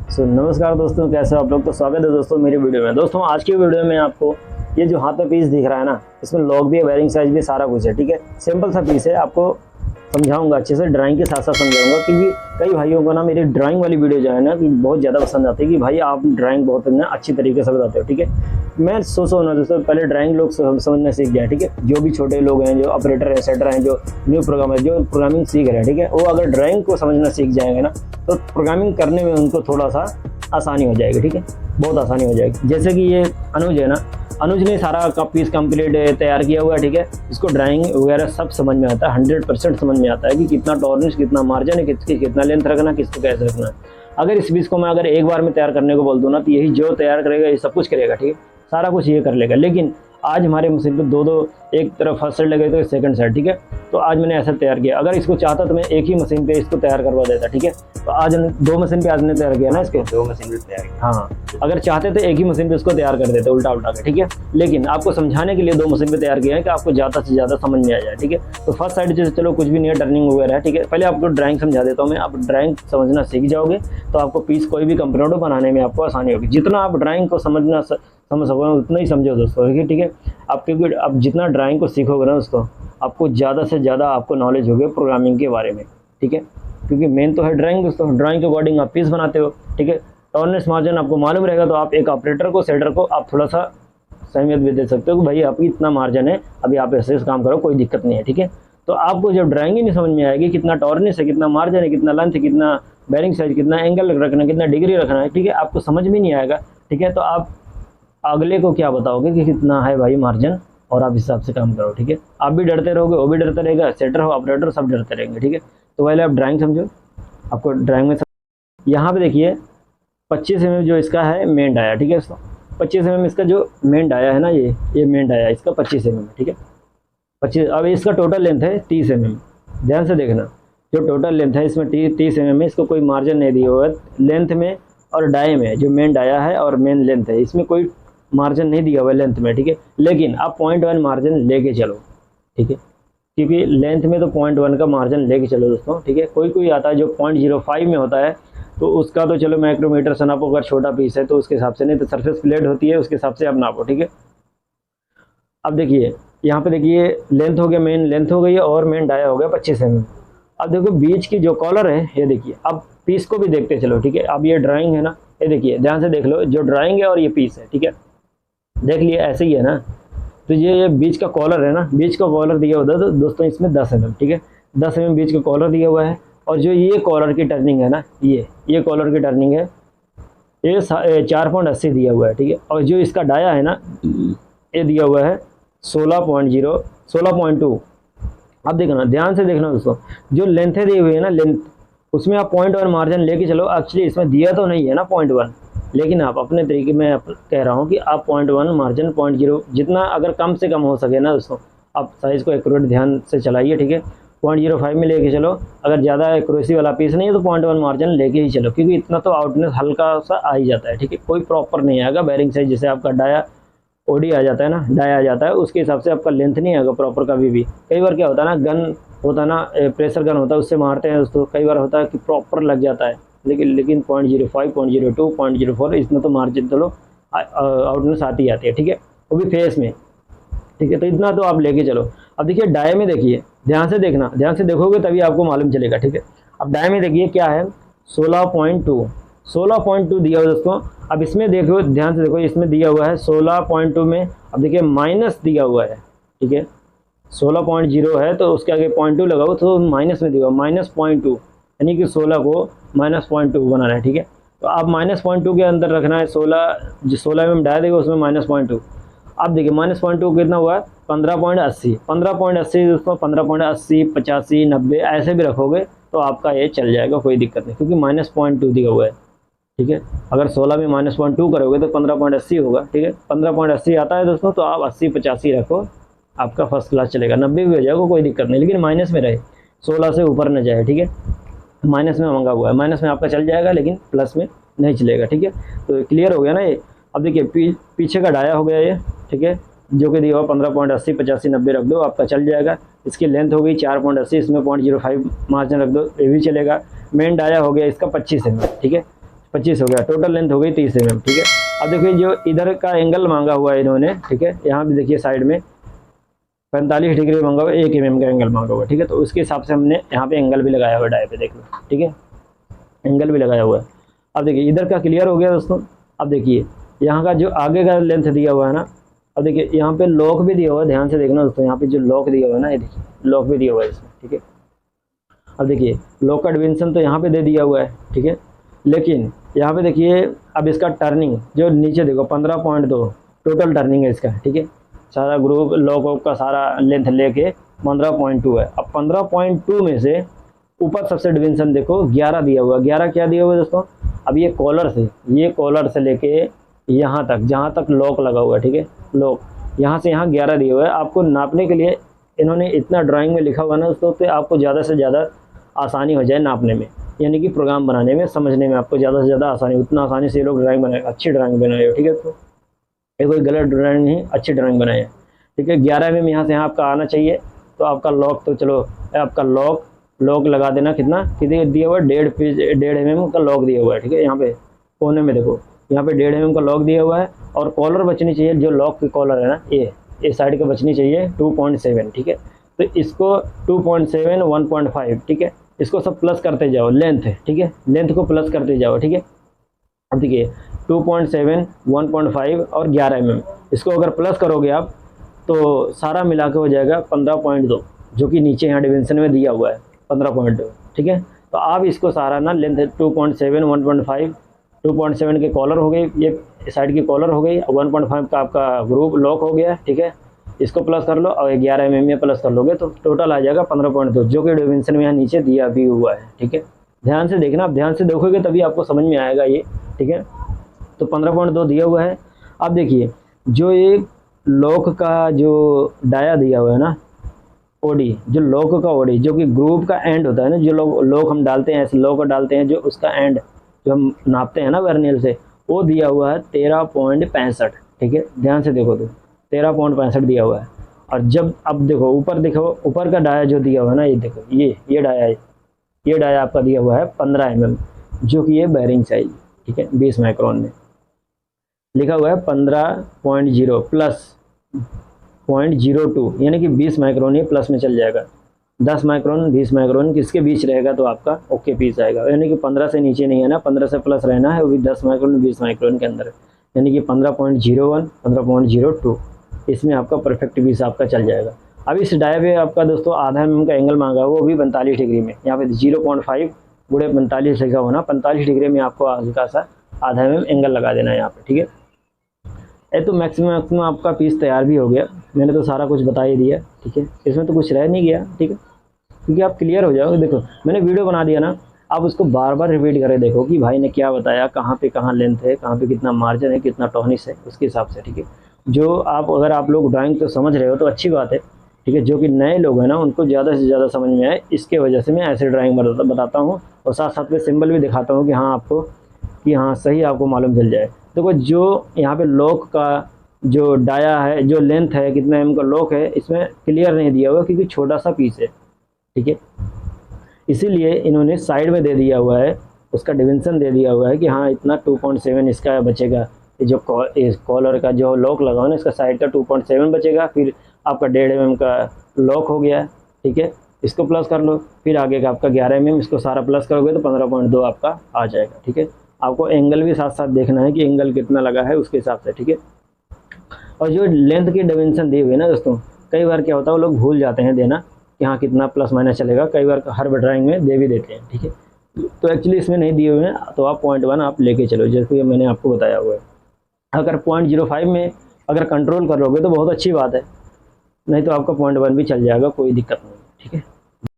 नमस्कार दोस्तों, कैसे हो आप लोग। तो स्वागत है दोस्तों मेरी वीडियो में। दोस्तों आज की वीडियो में आपको ये जो हाथ में पीस दिख रहा है ना, इसमें लॉक भी है, बेयरिंग साइज भी, सारा कुछ है। ठीक है, सिंपल सा पीस है, आपको समझाऊंगा अच्छे से, ड्राइंग के साथ साथ समझाऊंगा। क्योंकि कई भाइयों को ना मेरी ड्राइंग वाली वीडियो जो है ना कि बहुत ज़्यादा पसंद आती है कि भाई आप ड्राइंग बहुत ना अच्छी तरीके से बताते हो। ठीक है, मैं सोचो ना दोस्तों, पहले ड्राइंग लोग समझना सीख जाए। ठीक है, जो भी छोटे लोग हैं, जो ऑपरेटर है, सेटर हैं, जो न्यू प्रोग्रामर, जो प्रोग्रामिंग सीख रहे हैं, ठीक है, वो अगर ड्राइंग को समझना सीख जाएंगे ना तो प्रोग्रामिंग करने में उनको थोड़ा सा आसानी हो जाएगी। ठीक है, बहुत आसानी हो जाएगी। जैसे कि ये अनुज है ना, अनुज ने सारा का पीस कंप्लीट तैयार किया हुआ है। ठीक है, इसको ड्राइंग वगैरह सब समझ में आता है, 100% समझ में आता है कि कितना टॉलरेंस, कितना मार्जिन है, कितना लेंथ रखना, किसको कैसे रखना है। अगर इस पीस को मैं अगर एक बार में तैयार करने को बोल दूँ ना तो यही जो तैयार करेगा ये सब कुछ करेगा। ठीक है, सारा कुछ ये कर लेगा। लेकिन आज हमारे मशीन पे दो एक तरफ फर्स्ट साइड लगे तो सेकंड साइड। ठीक है, तो आज मैंने ऐसा तैयार किया। अगर इसको चाहता तो मैं एक ही मशीन पे इसको तैयार करवा देता। ठीक है, तो आज दो मशीन पे आज ने तैयार किया ना इसको, दो मशीन पे तैयार किया। हाँ, अगर चाहते तो एक ही मशीन पे इसको तैयार कर देते उल्टा उल्टा के। ठीक है, लेकिन आपको समझाने के लिए दो मशीन पे तैयार किया है कि आपको ज़्यादा से ज़्यादा समझ में आ जाए। ठीक है, तो फर्स्ट साइड जैसे चलो कुछ भी नहीं है, टर्निंग वगैरह है। ठीक है, पहले आपको ड्राइंग समझा देता हूँ मैं। आप ड्राइंग समझना सीख जाओगे तो आपको पीस कोई भी कंप्यूटर बनाने में आपको आसानी होगी। जितना आप ड्राइंग को समझ सको उतना ही समझो दोस्तों। ठीक है, आप क्योंकि आप जितना ड्राइंग को सीखोगे ना दोस्तों, आपको ज़्यादा से ज़्यादा आपको नॉलेज होगी प्रोग्रामिंग के बारे में। ठीक है, क्योंकि मेन तो है ड्राइंग दोस्तों। ड्राइंग के अकॉर्डिंग आप पीस बनाते हो। ठीक है, टॉलरेंस मार्जिन आपको मालूम रहेगा तो आप एक ऑपरेटर को, सेटर को आप थोड़ा सा सहमियत भी दे सकते हो कि भाई आपकी इतना मार्जिन है, अभी आप ऐसे काम करो, कोई दिक्कत नहीं है। ठीक है, तो आपको जब ड्राइंग ही नहीं समझ में आएगी कितना टॉलरेंस है, कितना मार्जिन है, कितना लेंथ है, कितना बेयरिंग साइज, कितना एंगल रखना है, कितना डिग्री रखना है, ठीक है, आपको समझ में नहीं आएगा। ठीक है, तो आप अगले को क्या बताओगे कि कितना है भाई मार्जिन, और आप हिसाब से काम करो। ठीक है, आप भी डरते रहोगे, वो भी डरते रहेगा, सेटर हो, ऑपरेटर, सब डरते रहेंगे। ठीक है, तो पहले आप ड्राइंग समझो। आपको ड्राइंग में यहाँ पे देखिए 25 mm जो इसका है मेन डाया। ठीक है, इसका 25 mm इसका जो मेन डाया है ना, ये मेन डाया इसका 25 mm। ठीक है, 25। अब इसका टोटल लेंथ है 30 mm। ध्यान से देखना, जो टोटल लेंथ है इसमें 30 mm है। इसको कोई मार्जिन नहीं दिया हुआ है लेंथ में और डाए में। जो मेन डाया है और मेन लेंथ है, इसमें कोई मार्जिन नहीं दिया हुआ है लेंथ में। ठीक है, लेकिन आप 0.1 मार्जिन लेके चलो। ठीक है, क्योंकि लेंथ में तो 0.1 का मार्जिन लेके चलो दोस्तों। ठीक है, कोई आता है जो 0.05 में होता है तो उसका तो चलो माइक्रोमीटर से नापो, अगर छोटा पीस है तो उसके हिसाब से, नहीं तो सरफेस प्लेट होती है उसके हिसाब से आप नापो। ठीक है, अब देखिए यहाँ पे देखिए लेंथ हो गया, मेन लेंथ हो गई और मेन डाया हो गया 25 mm। अब देखो बीच की जो कॉलर है ये देखिए, अब पीस को भी देखते चलो। ठीक है, अब ये ड्राइंग है ना, ये देखिए ध्यान से देख लो, जो ड्राइंग है और ये पीस है। ठीक है, देख लिए ऐसे ही है ना। तो ये बीच का कॉलर है ना, बीच का कॉलर दिया हुआ था दोस्तों इसमें 10 mm। ठीक है, 10 mm बीच का कॉलर दिया हुआ है। और जो ये कॉलर की टर्निंग है ना, ये कॉलर की टर्निंग है, ये 4.80 दिया हुआ है। ठीक है, और जो इसका डाया है ना, ये दिया हुआ है 16.2। अब देखना, ध्यान से देखना दोस्तों, जो लेंथ दी हुई है ना, लेंथ उसमें आप 0.1 मार्जिन लेके चलो। एक्चुअली इसमें दिया तो नहीं है ना 0.1, लेकिन आप अपने तरीके में कह रहा हूँ कि आप 0.1 मार्जिन 0.0 जितना अगर कम से कम हो सके ना दोस्तों, आप साइज़ को एक्यूरेट ध्यान से चलाइए। ठीक है, 0.05 में लेके चलो। अगर ज़्यादा एक्यूरेसी वाला पीस नहीं है तो 0.1 मार्जिन लेके ही चलो, क्योंकि इतना तो आउटनेस हल्का सा आ ही जाता है। ठीक है, कोई प्रॉपर नहीं आएगा बेयरिंग साइज। जैसे आपका डाया ओडी आ जाता है ना, डाया आ जाता है, उसके हिसाब से आपका लेंथ नहीं आएगा प्रॉपर कभी भी। कई बार क्या होता है ना, गन होता है ना, प्रेशर गन होता है, उससे मारते हैं दोस्तों, कई बार होता है कि प्रॉपर लग जाता है। लेकिन 0.05, 0.02, 0.04 इसमें तो मार्जिन चलो आउटनेस आती है। ठीक है, वो भी फेस में। ठीक है, तो इतना तो आप लेके चलो। अब देखिए डाय में देखिए, ध्यान से देखना, ध्यान से देखोगे तभी आपको मालूम चलेगा। ठीक है, अब डाय में देखिए क्या है, 16.2 दिया हुआ दोस्तों। अब इसमें देखो, ध्यान से देखो, इसमें दिया हुआ है 16.2 में। अब देखिए माइनस दिया हुआ है। ठीक है, 16.0 है तो उसके आगे 0.2 लगाओ तो माइनस में दिया हुआ -0.2, यानी कि 16 को -0.2 बनाना है। ठीक है, तो आप -0.2 के अंदर रखना है। 16 में डाल देगा उसमें -0.2। अब देखिए -0.2 कितना हुआ है, 15.80 दोस्तों। 15.80, 85, 90 ऐसे भी रखोगे तो आपका ये चल जाएगा, कोई दिक्कत नहीं, क्योंकि -0.2 दिया हुआ है। ठीक है, अगर 16 में -0.2 करोगे तो 15.80 होगा। ठीक है, 15.80 आता है दोस्तों, तो आप 80, 85 रखो, आपका फर्स्ट क्लास चलेगा। 90 भी हो जाएगा, कोई दिक्कत नहीं, लेकिन माइनस में रहे, 16 से ऊपर न जाए। ठीक है, माइनस में मंगा हुआ है, माइनस में आपका चल जाएगा लेकिन प्लस में नहीं चलेगा। ठीक है, तो क्लियर हो गया ना ये। अब देखिए पीछे का डाया हो गया ये। ठीक है, जो कि दिया हुआ 15.80, 85, 90 रख दो, आपका चल जाएगा। इसकी लेंथ हो गई 4.80, इसमें 0.05 मार्जिन रख दो, ये भी चलेगा। मेन डाया हो गया इसका 25 mm। ठीक है, 25 हो गया, टोटल लेंथ हो गई 30 mm, ठीक है। अब देखिए जो इधर का एंगल मांगा हुआ है इन्होंने, ठीक है, यहाँ भी देखिए साइड में 45 डिग्री मांगा हुआ है, 1 mm का एंगल मांगा हुआ है, ठीक है। तो उसके हिसाब से हमने यहाँ पे एंगल भी लगाया हुआ है डाई पे, देख लो, ठीक है, एंगल भी लगाया हुआ है। अब देखिए इधर का क्लियर हो गया दोस्तों। अब देखिए यहाँ का जो आगे का लेंथ दिया हुआ है ना, अब देखिए यहाँ पे लॉक भी दिया हुआ है, ध्यान से देखना दोस्तों, यहाँ पे जो लॉक दिया हुआ है ना, ये देखिए लॉक भी दिया हुआ है इसमें, ठीक है। अब देखिए लॉक का डिमेंशन तो यहाँ पे दे दिया हुआ है, ठीक है, लेकिन यहाँ पे देखिए अब इसका टर्निंग जो नीचे देखो 15.2 टोटल टर्निंग है इसका, ठीक है। सारा ग्रुप लॉक का सारा लेंथ लेके 15.2 है। अब 15.2 में से ऊपर सबसे डिमेंशन देखो 11 दिया हुआ है। 11 क्या दिया हुआ है दोस्तों? अब ये कॉलर से लेके यहाँ तक, जहाँ तक लॉक लगा हुआ है, ठीक है, लॉक यहाँ से यहाँ 11 दिया हुआ है। आपको नापने के लिए इन्होंने इतना ड्राइंग में लिखा हुआ ना दोस्तों, तो आपको ज़्यादा से ज़्यादा आसानी हो जाए नापने में, यानी कि प्रोग्राम बनाने में, समझने में आपको ज़्यादा से ज़्यादा आसानी, उतना आसानी से ये लोग ड्राइंग बनाए, अच्छी ड्राइंग बनाए हो, ठीक है। तो ये कोई गलत ड्राइंग नहीं, अच्छी ड्राइंग बनाए है, ठीक है। 11 mm यहाँ से यहाँ आपका आना चाहिए। तो आपका लॉक तो चलो आपका लॉक लगा देना, कितना दिया हुआ है? 1.5 mm का लॉक दिया हुआ है, ठीक है। यहाँ पे कोने में देखो, यहाँ पे 1.5 mm का लॉक दिया हुआ है। और कॉलर बचनी चाहिए, जो लॉक की कॉलर है ना, ये साइड का बचनी चाहिए 2.7, ठीक है। तो इसको 2.7 1.5, ठीक है, इसको सब प्लस करते जाओ, लेंथ है, ठीक है, लेंथ को प्लस करते जाओ, ठीक है। अब देखिए 2.7 1.5 और 11 mm, इसको अगर प्लस करोगे आप तो सारा मिला के हो जाएगा 15.2, जो कि नीचे यहाँ डिमेंशन में दिया हुआ है 15.2, ठीक है। तो आप इसको सारा ना लेंथ 2.7 1.5, 2.7 के कॉलर हो गई, ये साइड की कॉलर हो गई, 1.5 का आपका ग्रुप लॉक हो गया, ठीक है। इसको प्लस कर लो और 11 mm में प्लस कर लोगे तो टोटल आ जाएगा 15.2, जो कि डिमेंशन में यहाँ नीचे दिया भी हुआ है, ठीक है। ध्यान से देखना, आप ध्यान से देखोगे तभी आपको समझ में आएगा ये, ठीक है। तो 15.2 दिया हुआ है। अब देखिए जो ये लॉक का जो डाया दिया हुआ है ना, ओडी, जो लॉक का ओडी, जो कि ग्रुप का एंड होता है ना, जो लॉक हम डालते हैं, ऐसे लॉक डालते हैं, जो उसका एंड जो हम नापते हैं ना वर्नियर से, वो दिया हुआ है 13.65, ठीक है। ध्यान से देखो तो 13.65 दिया हुआ है। और जब अब देखो ऊपर, देखो ऊपर का डाया जो दिया हुआ है ना, ये देखो ये डाया आपका दिया हुआ है 15 mm, जो कि ये बैरिंग साइज, ठीक है, 20 माइक्रोन में लिखा हुआ है 15.0 प्लस 0.02, यानी कि 20 माइक्रोन ये प्लस में चल जाएगा। 10 माइक्रोन 20 माइक्रोन किसके बीच रहेगा तो आपका ओके पीस आएगा, यानी कि 15 से नीचे नहीं है ना, 15 से प्लस रहना है, वो भी 10 माइक्रोन 20 माइक्रोन के अंदर, यानी कि 15.01 15.02, इसमें आपका परफेक्ट पीस आपका चल जाएगा। अब इस डाया पे आपका दोस्तों आधा mm का एंगल मांगा हुआ, वो भी 45 डिग्री में, यहाँ पे 0.5 गुणे 45 लिखा हुआ ना, 45 डिग्री में आपको हल्का सा आधा mm एंगल लगा देना है यहाँ पे, ठीक है। तो मैक्सिमम आपका पीस तैयार भी हो गया, मैंने तो सारा कुछ बता ही दिया, ठीक है, इसमें तो कुछ रह नहीं गया, ठीक है, क्योंकि आप क्लियर हो जाओगे। देखो मैंने वीडियो बना दिया ना, आप उसको बार बार रिपीट करें, देखो कि भाई ने क्या बताया, कहाँ पे कहाँ लेंथ है, कहाँ पे कितना मार्जिन है, कितना टॉनिस है, उसके हिसाब से, ठीक है। जो अगर आप लोग ड्राइंग तो समझ रहे हो तो अच्छी बात है, ठीक है। जो कि नए लोग हैं ना, उनको ज़्यादा से ज़्यादा समझ में आए, इसके वजह से मैं ऐसे ड्राइंग बताता हूँ, और साथ साथ में सिंबल भी दिखाता हूँ कि हाँ आपको, कि हाँ सही आपको मालूम चल जाए। देखो जो यहाँ पे लॉक का जो डाया है, जो लेंथ है, कितना एम का लॉक है, इसमें क्लियर नहीं दिया हुआ क्योंकि छोटा सा पीस है, ठीक है, इसीलिए इन्होंने साइड में दे दिया हुआ है, उसका डिमेंशन दे दिया हुआ है कि हाँ इतना 2.7 इसका बचेगा। जो कॉलर का जो लॉक लगा हुआ ना, इसका साइड का 2.7 बचेगा, फिर आपका 1.5 mm का लॉक हो गया, ठीक है, इसको प्लस कर लो, फिर आगे का आपका 11 mm, इसको सारा प्लस करोगे तो 15.2 आपका आ जाएगा, ठीक है। आपको एंगल भी साथ साथ देखना है कि एंगल कितना लगा है उसके हिसाब से, ठीक है। और जो लेंथ की डिमेंशन दी हुई है ना दोस्तों, कई बार क्या होता है वो लोग भूल जाते हैं देना कि हाँ कितना प्लस माइनस चलेगा, कई बार हर ड्राइंग में दे भी देते हैं, ठीक है। तो एक्चुअली इसमें नहीं दिए हुए हैं, तो आप 0.1 आप लेके चलो, जैसे मैंने आपको बताया हुआ है। अगर 0.05 में अगर कंट्रोल कर लोगे तो बहुत अच्छी बात है, नहीं तो आपका 0.1 भी चल जाएगा, कोई दिक्कत नहीं, ठीक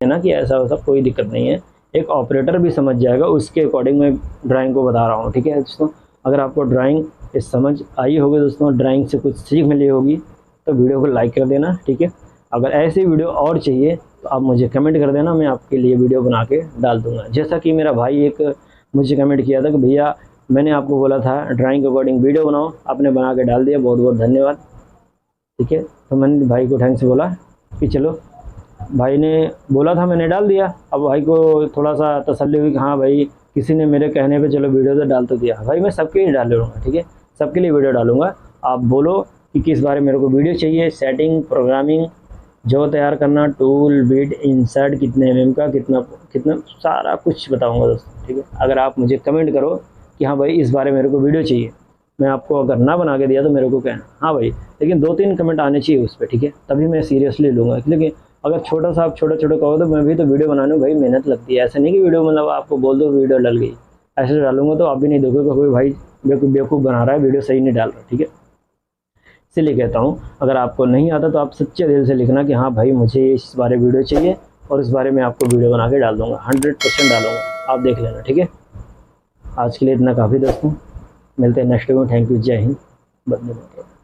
है ना, कि ऐसा वैसा कोई दिक्कत नहीं है, एक ऑपरेटर भी समझ जाएगा, उसके अकॉर्डिंग मैं ड्राइंग को बता रहा हूँ, ठीक है दोस्तों। अगर आपको ड्राइंग समझ आई होगी दोस्तों, ड्राइंग से कुछ सीख मिली होगी, तो वीडियो को लाइक कर देना, ठीक है। अगर ऐसी वीडियो और चाहिए तो आप मुझे कमेंट कर देना, मैं आपके लिए वीडियो बना के डाल दूँगा। जैसा कि मेरा भाई एक मुझे कमेंट किया था कि भैया मैंने आपको बोला था ड्राइंग के अकॉर्डिंग वीडियो बनाओ, आपने बना के डाल दिया, बहुत बहुत धन्यवाद, ठीक है। तो मैंने भाई को थैंक्स बोला कि चलो भाई ने बोला था, मैंने डाल दिया। अब भाई को थोड़ा सा तसल्ली हुई कि हाँ भाई किसी ने मेरे कहने पे चलो वीडियो तो डाल तो दिया, भाई मैं सबके लिए डाल लूँगा, ठीक है, सबके लिए वीडियो डालूंगा। आप बोलो कि किस बारे में मेरे को वीडियो चाहिए, सेटिंग, प्रोग्रामिंग, जो तैयार करना, टूल, बिट, इंसर्ट, कितने mm का, कितना कितना, सारा कुछ बताऊंगा दोस्तों, ठीक है। अगर आप मुझे कमेंट करो कि हाँ भाई इस बारे में मेरे को वीडियो चाहिए, मैं आपको अगर ना बना के दिया तो मेरे को कहना हाँ भाई, लेकिन 2-3 कमेंट आने चाहिए उस पर, ठीक है, तभी मैं सीरियसली लूँगा। लेकिन अगर छोटा सा आप छोटा कहो तो मैं भी तो वीडियो बनाने में भाई मेहनत लगती है, ऐसा नहीं कि वीडियो मतलब आपको बोल दो वीडियो डल गई, ऐसे डालूंगा तो आप भी नहीं देखोगे कोई भाई बेवकूफ़ बना रहा है, वीडियो सही नहीं डाल रहा, ठीक है। इसलिए कहता हूँ अगर आपको नहीं आता तो आप सच्चे दिल से लिखना कि हाँ भाई मुझे इस बारे वीडियो चाहिए, और इस बारे में आपको वीडियो बना के डाल दूँगा, 100% डालूँगा, आप देख लेना, ठीक है। आज के लिए इतना काफ़ी दोस्तों, मिलते हैं नेक्स्ट वीडियो में। थैंक यू, जय हिंद, वंदे मातरम।